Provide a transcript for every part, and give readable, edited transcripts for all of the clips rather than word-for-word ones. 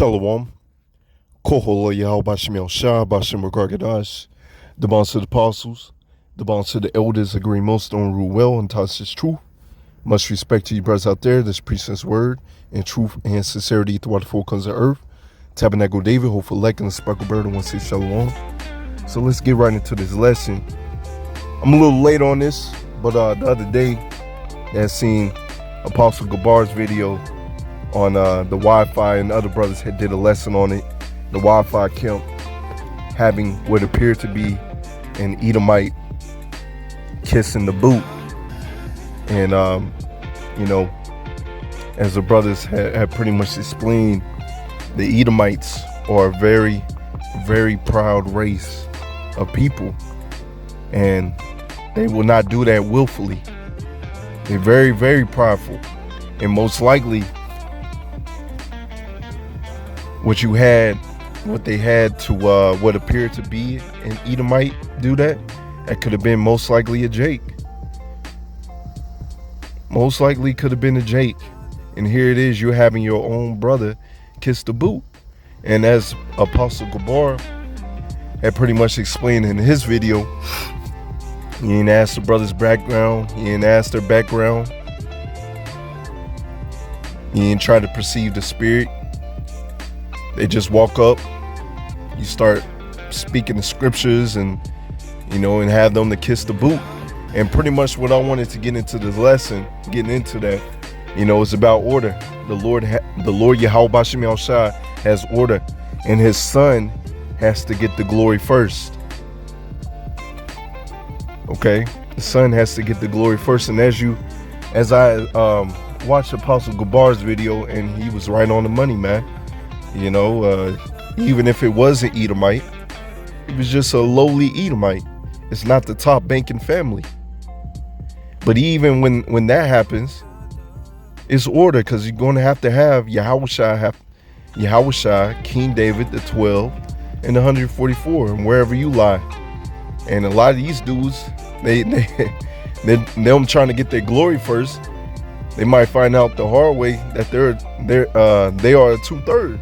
Shalom. Koholo Yahawashi Shah Bashim Gargadash. The bonds to the apostles, the bonds to the elders, agreeing most don't rule well and touch is truth. Much respect to you brothers out there. This preaching's word and truth and sincerity throughout the four corners of earth. Tabernacle David, hopeful elect, and the sparkle bird and one say shalom. So let's get right into this lesson. I'm a little late on this, but the other day I seen Apostle Gabar's video on the Wi-Fi, and other brothers did a lesson on it. The Wi-Fi camp having what appeared to be an Edomite kissing the boot. And, as the brothers had pretty much explained, the Edomites are a very, very proud race of people. And they will not do that willfully. They're very, very prideful. And most likely, what they had to what appeared to be an Edomite do that could have been most likely a Jake. Most likely could have been a Jake. And here it is, you're having your own brother kiss the boot. And as Apostle Gabar had pretty much explained in his video, he didn't ask the brother's background, he didn't ask their background, he didn't try to perceive the spirit. They just walk up, you start speaking the scriptures and have them to kiss the boot. And pretty much what I wanted to get into this lesson, getting into that, it's about order. The Lord Yahawashi Shah has order, and his son has to get the glory first. Okay? The son has to get the glory first. And as I watched Apostle Gabar's video, and he was right on the money, man. Even if it was an Edomite, it was just a lowly Edomite. It's not the top banking family. But even when that happens, it's order, because you're going to have Yahawashi, King David, the 12, and the 144, and wherever you lie. And a lot of these dudes, them trying to get their glory first, they might find out the hard way that they are a 2/3.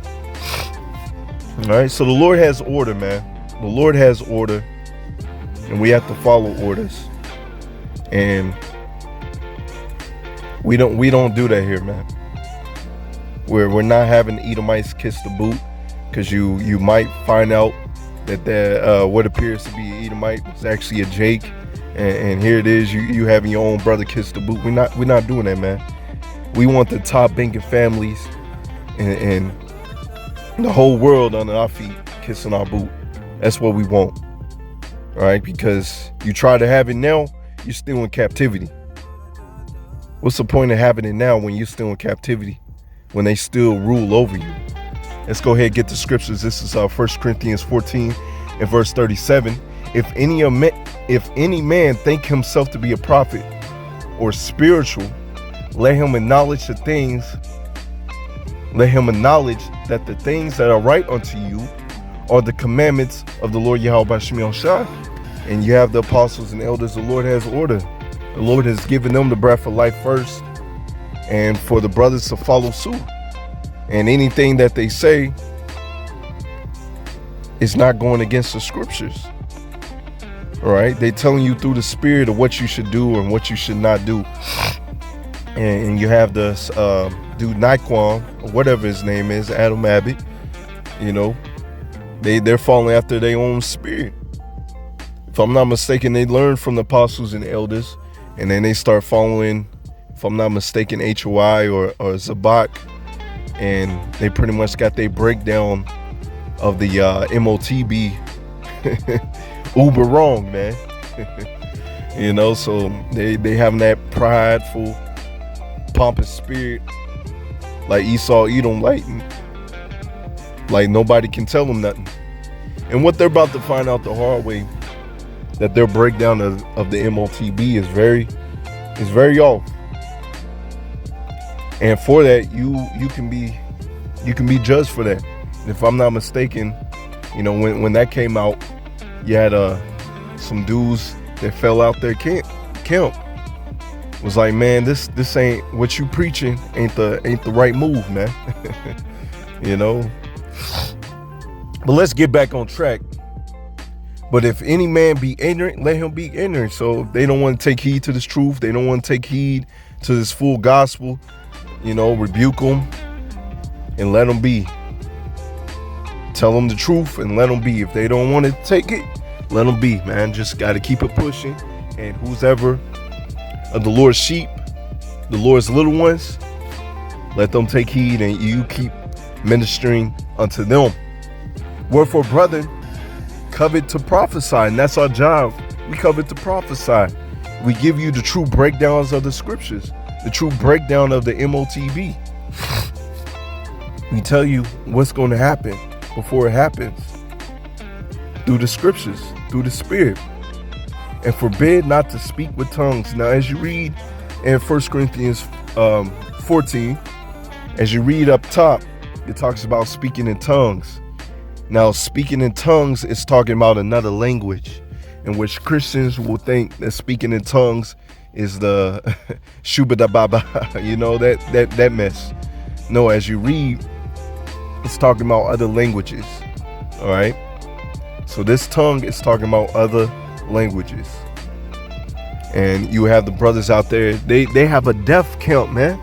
All right, so the Lord has order, man. The Lord has order, and we have to follow orders. And we don't do that here, man. We're not having Edomites kiss the boot, because you might find out that what appears to be an Edomite is actually a Jake, and here it is, you having your own brother kiss the boot. We're not doing that, man. We want the top banking families and the whole world under our feet kissing our boot. That's what we want. All right, because you try to have it now, you're still in captivity. What's the point of having it now when you're still in captivity, when they still rule over you? Let's go ahead and get the scriptures. This is 1 Corinthians 14 and verse 37. If any man think himself to be a prophet or spiritual, let him acknowledge that the things that are right unto you are the commandments of the Lord Yahawashi Shah. And you have the apostles and elders. The Lord has order. The Lord has given them the breath of life first, and for the brothers to follow suit. And anything that they say is not going against the scriptures. All right, they're telling you through the spirit of what you should do and what you should not do. And you have this dude Naquan, or whatever his name is, Adam Abbott. They're following after their own spirit. If I'm not mistaken, they learned from the apostles and elders, and then they start following, if I'm not mistaken, HOI or Zabak, and they pretty much got their breakdown of the MOTB uber wrong, man. So they having that prideful, pompous spirit, like Esau, Edom, like nobody can tell them nothing. And what they're about to find out the hard way, that their breakdown of the MOTB is very off. And for that, you can be judged for that. And if I'm not mistaken, when that came out, you had some dudes that fell out their camp. Was like, man, this ain't what you preaching, ain't the right move, man. But let's get back on track. But if any man be ignorant, let him be ignorant. So if they don't want to take heed to this truth, they don't want to take heed to this full gospel, rebuke them and let them be. Tell them the truth and let them be. If they don't want to take it, let them be, man. Just got to keep it pushing. And who's ever of the Lord's sheep, the Lord's little ones, let them take heed and you keep ministering unto them. Wherefore, brethren, covet to prophesy, and that's our job. We covet to prophesy. We give you the true breakdowns of the scriptures, the true breakdown of the MOTB. We tell you what's going to happen before it happens through the scriptures, through the Spirit, and forbid not to speak with tongues. Now, as you read in 1 Corinthians 14, as you read up top, it talks about speaking in tongues. Now, speaking in tongues is talking about another language, in which Christians will think that speaking in tongues is the shubadababa, that mess. No, as you read, it's talking about other languages. All right. So this tongue is talking about other languages. And you have the brothers out there, they have a death count, man.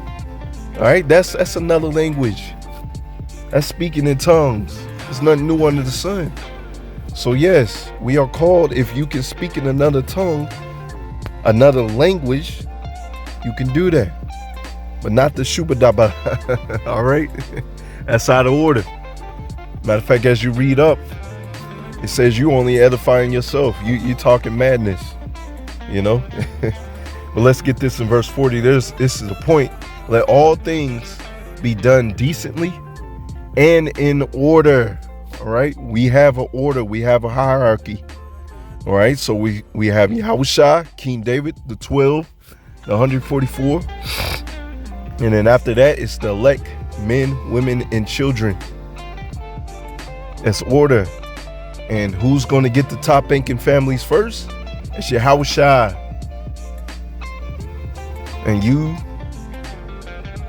All right. That's another language. That's speaking in tongues. There's nothing new under the sun. So yes, we are called, if you can speak in another tongue, another language, you can do that. But not the shubadaba. All right? That's out of order. Matter of fact, as you read up, it says you only edifying yourself. You talking madness. But let's get this in verse 40. This is the point. Let all things be done decently and in order. All right, we have an order, we have a hierarchy. All right, so we have Yahawashi, King David, the 12, the 144, and then after that it's the elect, men, women, and children. That's order. And who's going to get the top banking families first? It's Yahawashi. And you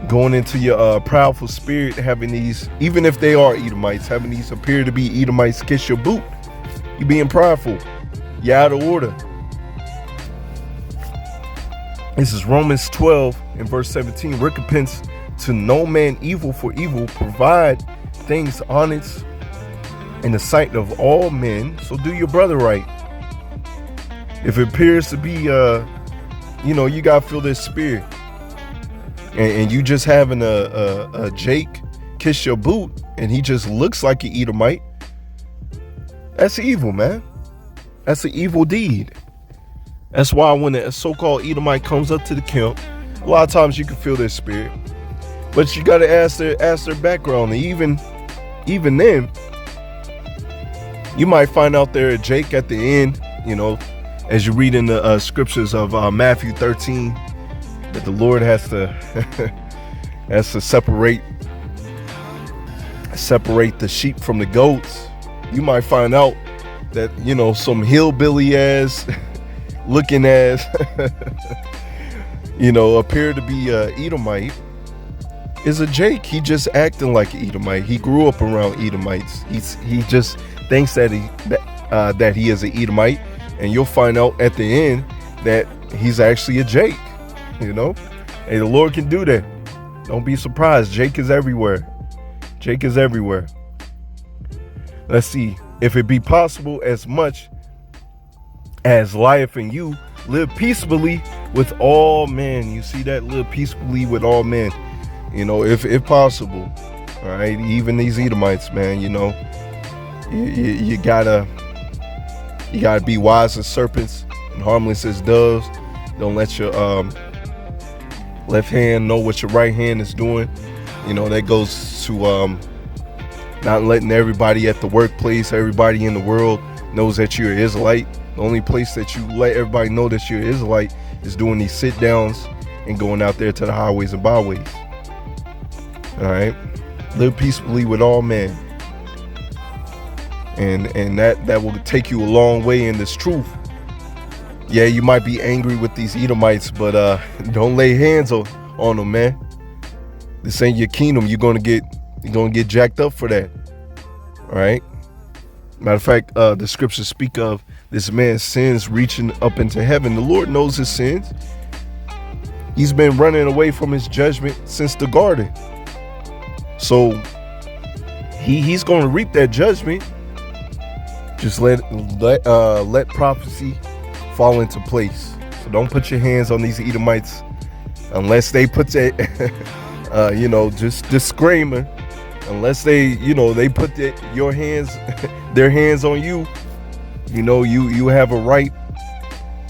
going into your proudful spirit, having these, even if they are Edomites, having these appear to be Edomites kiss your boot. You being prideful. You're out of order. This is Romans 12 and verse 17. Recompense to no man evil for evil. Provide things honest in the sight of all men. So do your brother right. If it appears to be, you got to feel this spirit. And you just having a Jake kiss your boot and he just looks like an Edomite, that's evil, man. That's an evil deed. That's why when a so-called Edomite comes up to the camp, a lot of times you can feel their spirit. But you got to ask their background. And even then, you might find out they're a Jake at the end, as you read in the scriptures of Matthew 13, that the Lord has to separate the sheep from the goats. You might find out that some hillbilly ass looking ass appear to be Edomite is a Jake. He just acting like an Edomite. He grew up around Edomites. He just thinks that he is an Edomite, and you'll find out at the end that he's actually a Jake. Hey, the Lord can do that. Don't be surprised. Jake is everywhere. Jake is everywhere. Let's see. If it be possible, as much as lieth in you, live peaceably with all men. You see that? Live peaceably with all men. If possible. All right. Even these Edomites, man, you gotta be wise as serpents and harmless as doves. Don't let your left hand know what your right hand is doing. That goes to not letting everybody at the workplace, everybody in the world knows that you're an Israelite. The only place that you let everybody know that you're an Israelite is doing these sit downs and going out there to the highways and byways. All right, live peacefully with all men, and that will take you a long way in this truth. Yeah, you might be angry with these Edomites, but don't lay hands on them, man. This ain't your kingdom. You're gonna get jacked up for that. All right. Matter of fact, the scriptures speak of this man's sins reaching up into heaven. The Lord knows his sins. He's been running away from his judgment since the garden. So he's going to reap that judgment. Just let prophecy fall into place. So don't put your hands on these Edomites unless they put that, just disclaimer. Unless they put your hands, their hands on you, you have a right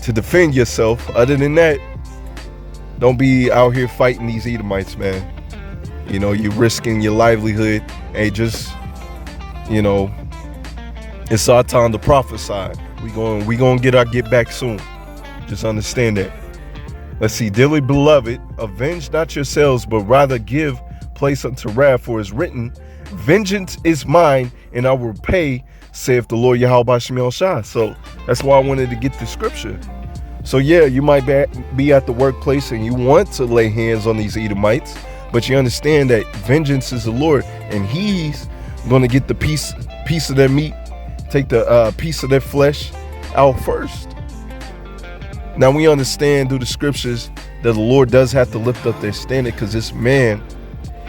to defend yourself. Other than that, don't be out here fighting these Edomites, man. You're risking your livelihood. Hey, just, it's our time to prophesy. We gonna get back soon. Just understand that. Let's see. Dearly beloved, avenge not yourselves, but rather give place unto wrath, for it is written, vengeance is mine, and I will repay, saith the Lord Yahawashi. So that's why I wanted to get the scripture. So yeah, you might be at the workplace and you want to lay hands on these Edomites, but you understand that vengeance is the Lord, and he's going to get the piece of their meat, take the piece of their flesh out first. Now we understand through the scriptures that the Lord does have to lift up their standard, because this man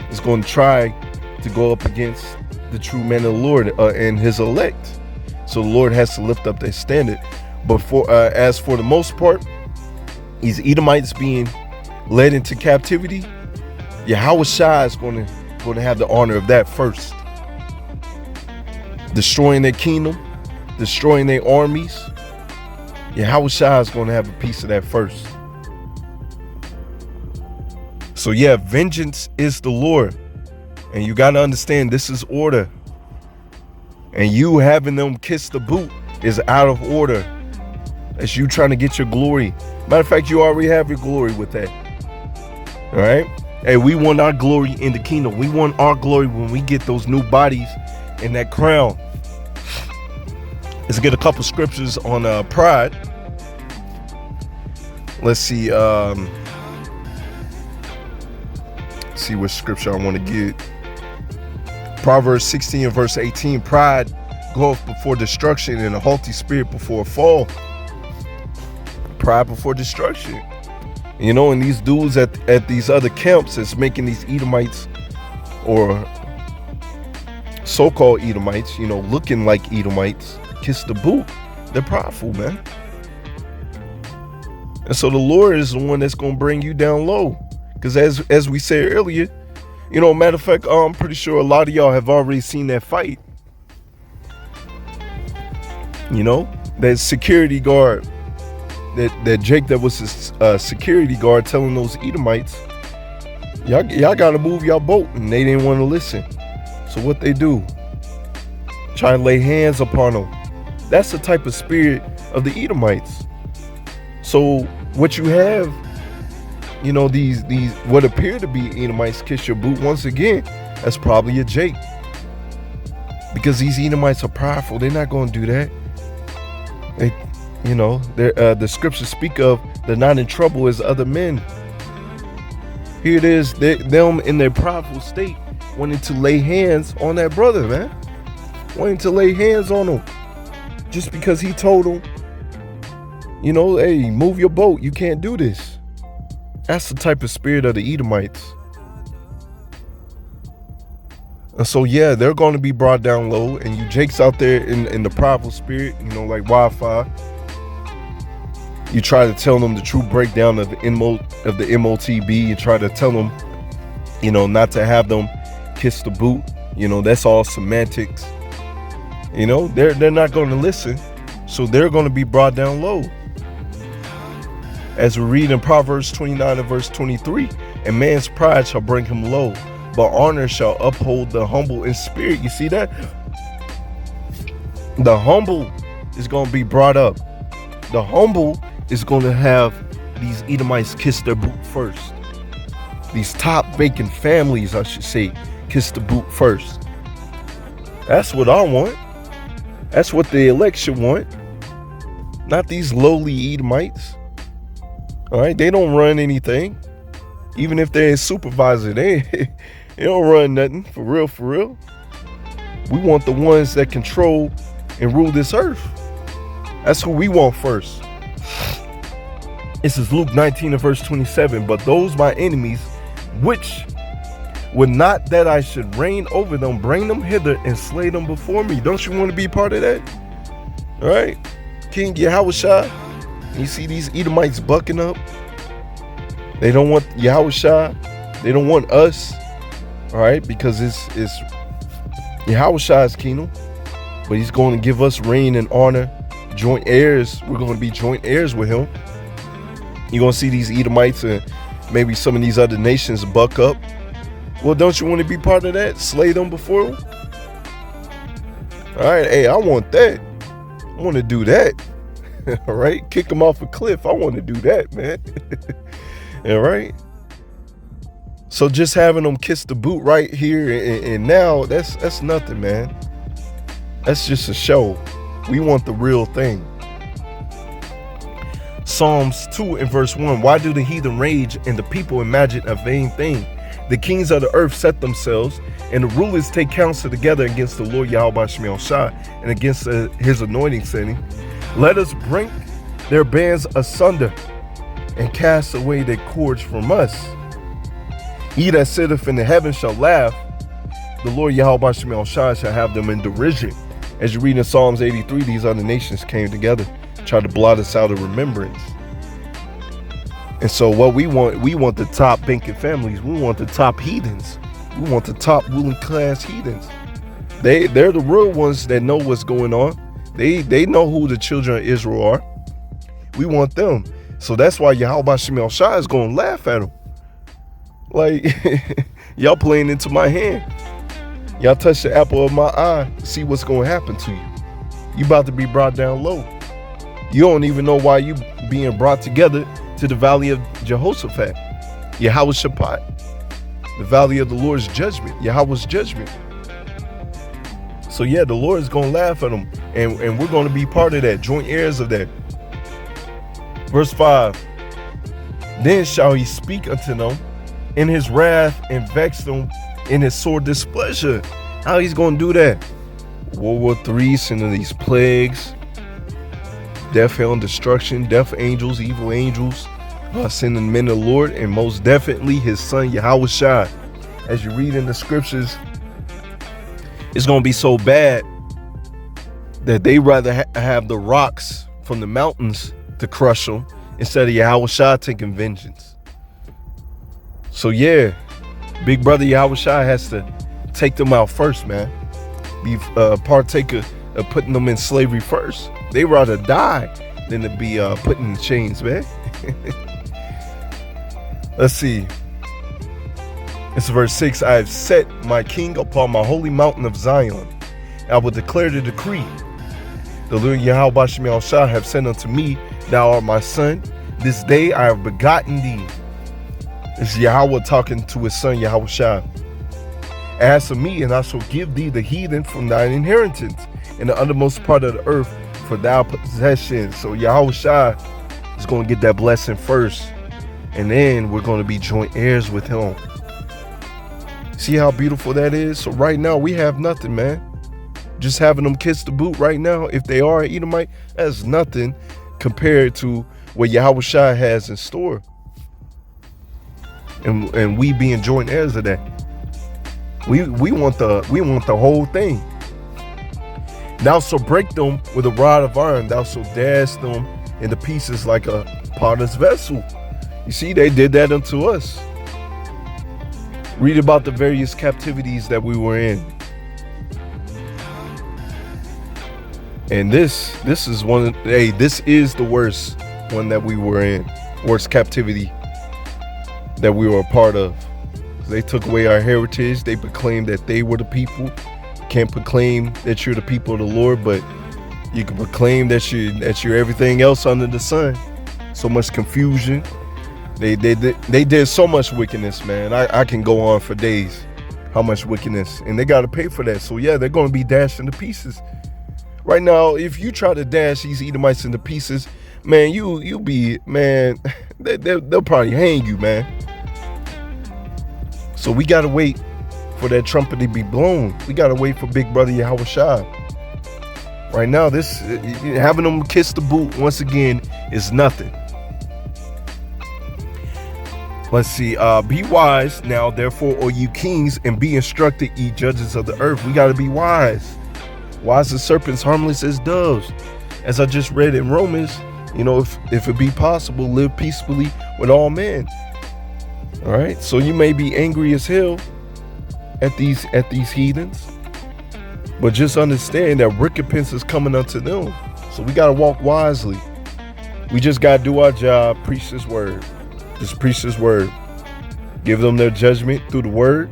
is going to try to go up against the true man of the Lord and his elect. So the Lord has to lift up their standard. But as for the most part, these Edomites being led into captivity, Yahawashi is going to have the honor of that first. Destroying their kingdom, destroying their armies, Yahawashi is going to have a piece of that first. So yeah, vengeance is the Lord. And you got to understand, this is order. And you having them kiss the boot is out of order. That's you trying to get your glory. Matter of fact, you already have your glory with that. All right? Hey, we want our glory in the kingdom. We want our glory when we get those new bodies and that crown. Let's get a couple scriptures on pride. Let's see. See what scripture I want to get. Proverbs 16 and verse 18. Pride goeth before destruction, and a haughty spirit before a fall. Pride before destruction. And these dudes at these other camps is making these Edomites, or so-called Edomites, looking like Edomites, kiss the boot. They're prideful, man. And so the Lord is the one that's going to bring you down low. Because as we said earlier, matter of fact, I'm pretty sure a lot of y'all have already seen that fight. That security guard, that Jake that was his security guard, telling those Edomites, y'all got to move y'all boat. And they didn't want to listen. So what they do? Try to lay hands upon them. That's the type of spirit of the Edomites. So what you have, these what appear to be Edomites kiss your boot, once again, that's probably a Jake. Because these Edomites are prideful. They're not going to do that. The scriptures speak of they're not in trouble as other men. Here it is, them in their prideful state wanting to lay hands on that brother, man. Wanting to lay hands on him. Just because he told them, hey, move your boat. You can't do this. That's the type of spirit of the Edomites. And so, yeah, they're going to be brought down low. And you Jakes out there in the prideful spirit, like Wi-Fi. You try to tell them the true breakdown of the MOTB. You try to tell them, not to have them kiss the boot. That's all semantics. They're not going to listen. So they're going to be brought down low. As we read in Proverbs 29 and verse 23, a man's pride shall bring him low, but honor shall uphold the humble in spirit. You see that? The humble is going to be brought up. The humble is going to have these Edomites kiss their boot first. These top vacant families, I should say, kiss the boot first. That's what I want. That's what the election want. Not these lowly Edomites. All right, they don't run anything. Even if they're a supervisor, they don't run nothing. For real. We want the ones that control and rule this earth. That's who we want first. This is Luke 19 and verse 27. But those my enemies, which would not that I should reign over them, bring them hither and slay them before me. Don't you want to be part of that? All right. King Yahawashi. You see these Edomites bucking up. They don't want Yahawashi. They don't want us. All right. Because it's Yahawashi's kingdom. But he's going to give us reign and honor. Joint heirs. We're going to be joint heirs with him. You're going to see these Edomites and maybe some of these other nations buck up. Well, don't you want to be part of that? Slay them before them? All right. Hey, I want that. I want to do that. All right. Kick them off a cliff. I want to do that, man. All right. So just having them kiss the boot right here and now, that's nothing, man. That's just a show. We want the real thing. Psalms 2 and verse 1. Why do the heathen rage and the people imagine a vain thing? The kings of the earth set themselves, and the rulers take counsel together against the Lord Yahawashi and against his anointing, saying, let us break their bands asunder and cast away their cords from us. He that sitteth in the heavens shall laugh. The Lord Yahawashi shall have them in derision. As you read in Psalms 83, these other nations came together, tried to blot us out of remembrance. And so what we want the top banking families. We want the top heathens. We want the top ruling class heathens. They're the real ones that know what's going on. They know who the children of Israel are. We want them. So that's why Yahawashi is going to laugh at them. Like, y'all playing into my hand. Y'all touch the apple of my eye. See what's going to happen to you. You about to be brought down low. You don't even know why you being brought together to the valley of Jehoshaphat, Yahawashi, the valley of the Lord's judgment, Yahweh's judgment. So yeah, the Lord is going to laugh at them, and we're going to be part of that, joint heirs of that. Verse 5, then shall he speak unto them in his wrath and vex them in his sore displeasure. How he's going to do that? World War III, sending these plagues, death, hell, and destruction, death angels, evil angels, sending men of the Lord, and most definitely his son Yahawashi. As you read in the scriptures, it's going to be so bad that they rather have the rocks from the mountains to crush them instead of Yahawashi taking vengeance. So yeah, big brother Yahawashi has to take them out first, man. Be partaker of putting them in slavery first. They rather die than to be put in chains, man. Let's see. It's verse 6. I have set my king upon my holy mountain of Zion. I will declare the decree. The Lord Yahawashi have sent unto me, thou art my son. This day I have begotten thee. It's Yahweh talking to his son Yahawashi. As for me, and I shall give thee the heathen from thine inheritance, in the uttermost part of the earth for thy possession. So Yahawashi is going to get that blessing first, and then we're going to be joint heirs with him. See how beautiful that is? So right now we have nothing, man. Just having them kiss the boot right now, if they are an Edomite, that's nothing compared to what Yahawashi has in store. And we being joint heirs of that. We want the whole thing. Thou shalt break them with a rod of iron. Thou shalt dash them into pieces like a potter's vessel. You see, they did that unto us. Read about the various captivities that we were in. And this is this is the worst one that we were in. Worst captivity that we were a part of. They took away our heritage. They proclaimed that they were the people. Can't proclaim that you're the people of the Lord, but you can proclaim that you're everything else under the sun. So much confusion. They did so much wickedness, man. I can go on for days. How much wickedness, and they got to pay for that. So yeah, they're going to be dashed into pieces. Right now, if you try to dash these Edomites into pieces, man, you'll be, man. They'll probably hang you, man. So we got to wait for that trumpet to be blown. We got to wait for big brother Yahawashi. Right now, this having them kiss the boot once again is nothing. Let's see. Be wise now, therefore, O you kings, and be instructed, ye judges of the earth. We got to be wise. Wise as serpents, harmless as doves. As I just read in Romans, if it be possible, live peacefully with all men. All right. So you may be angry as hell at these heathens, but just understand that recompense is coming unto them. So we got to walk wisely. We just got to do our job, preach this word. Just preach this word. Give them their judgment through the word.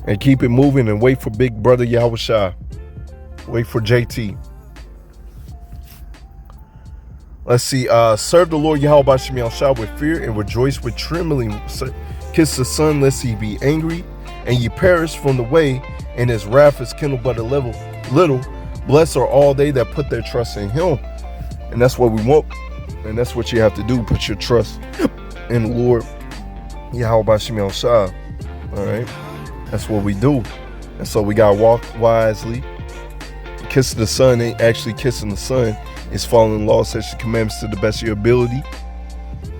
And keep it moving and wait for big brother Yahawashi. Wait for JT. Let's see. Serve the Lord Yahawashi with fear and rejoice with trembling. Kiss the Son lest he be angry and ye perish from the way, and his wrath is kindled but a little. Blessed are all they that put their trust in him. And that's what we want. And that's what you have to do. Put your trust in the Lord Yahawashi. All right. That's what we do. And so we got to walk wisely. Kissing the Son ain't actually kissing the Son. It's following law, statutes, and commandments to the best of your ability.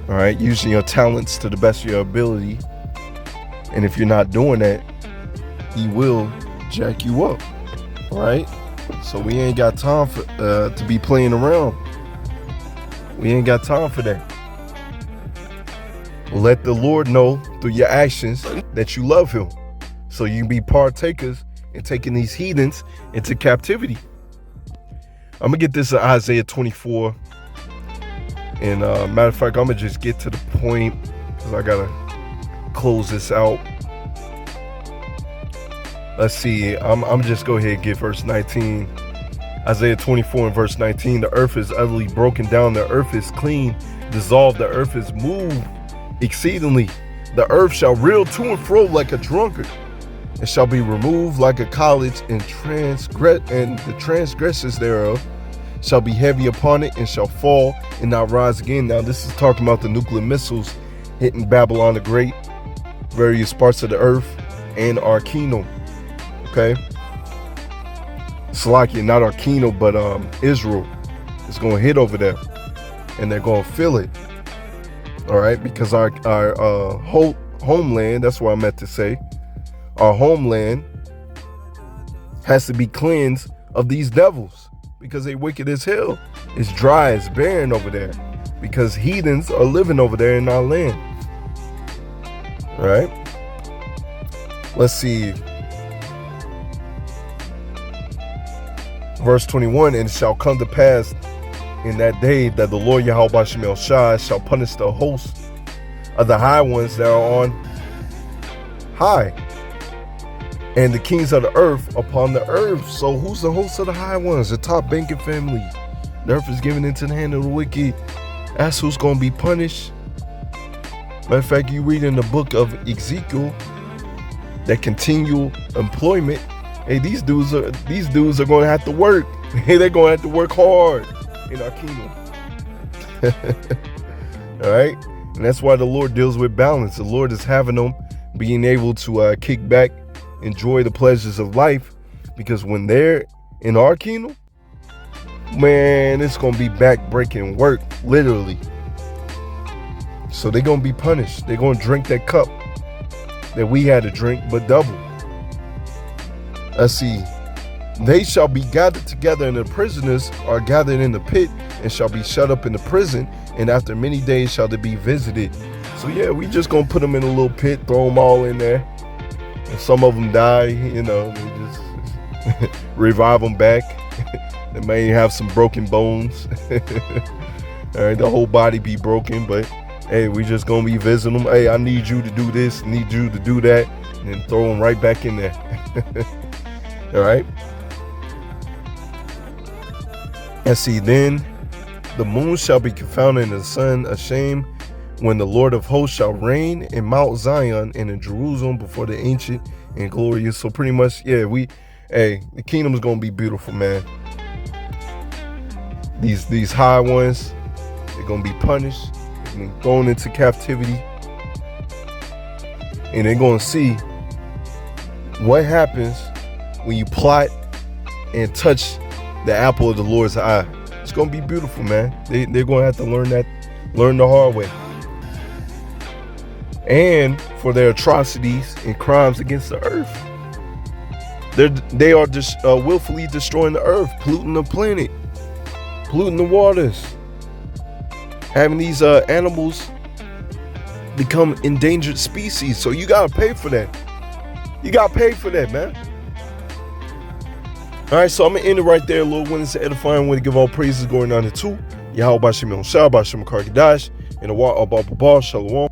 All right. Using your talents to the best of your ability. And if you're not doing that, he will jack you up. All right. So we ain't got time for to be playing around. We ain't got time for that. Let the Lord know through your actions that you love him, so you can be partakers in taking these heathens into captivity. I'm going to get this in Isaiah 24. And matter of fact, I'm going to just get to the point because I got to close this out. Let's see. I'm just go ahead and get verse 19. Isaiah 24 and verse 19, the earth is utterly broken down, the earth is clean, dissolved, the earth is moved exceedingly. The earth shall reel to and fro like a drunkard, and shall be removed like a college, and the transgressors thereof shall be heavy upon it, and shall fall and not rise again. Now this is talking about the nuclear missiles hitting Babylon the Great, various parts of the earth, and our kingdom. Okay. Salakia, not our kingdom, but Israel is going to hit over there, and they're going to feel it. All right, because our whole homeland, that's what I meant to say, our homeland has to be cleansed of these devils because they wicked as hell. It's dry, it's barren over there because heathens are living over there in our land. All right, let's see. Verse 21, and it shall come to pass in that day that the Lord Yahawashi shall punish the host of the high ones that are on high, and the kings of the earth upon the earth. So who's the host of the high ones? The top banking family. The earth is given into the hand of the wicked. That's who's going to be punished. Matter of fact, you read in the book of Ezekiel that continual employment. Hey, these dudes are going to have to work. Hey, they're going to have to work hard in our kingdom. All right, and that's why the Lord deals with balance. The Lord is having them being able to kick back, enjoy the pleasures of life, because when they're in our kingdom, man, it's going to be back-breaking work, literally. So they're going to be punished. They're going to drink that cup that we had to drink, but double. Let's see. They shall be gathered together, and the prisoners are gathered in the pit, and shall be shut up in the prison, and after many days shall they be visited. So yeah, we just gonna put them in a little pit, throw them all in there, and some of them die. They just revive them back. They may have some broken bones. All right, the whole body be broken, but hey, we just gonna be visiting them. Hey, I need you to do this, need you to do that, and then throw them right back in there. All right. And see, then the moon shall be confounded and the sun ashamed when the Lord of hosts shall reign in Mount Zion and in Jerusalem before the ancient and glorious. So pretty much, yeah, the kingdom is gonna be beautiful, man. These high ones, they're gonna be punished, they're gonna be thrown into captivity, and they're gonna see what happens when you plot and touch the apple of the Lord's eye. It's gonna be beautiful, man. They're gonna have to learn the hard way. And for their atrocities and crimes against the earth, they are just willfully destroying the earth, polluting the planet, polluting the waters, having these animals become endangered species. So you gotta pay for that. You gotta pay for that, man. All right, so I'm gonna end it right there. Lord willing, it's an edifying way to give all praises going on to Yahawashi Shalom, Shalom, Karkadash, and the Wa Abba Shalom.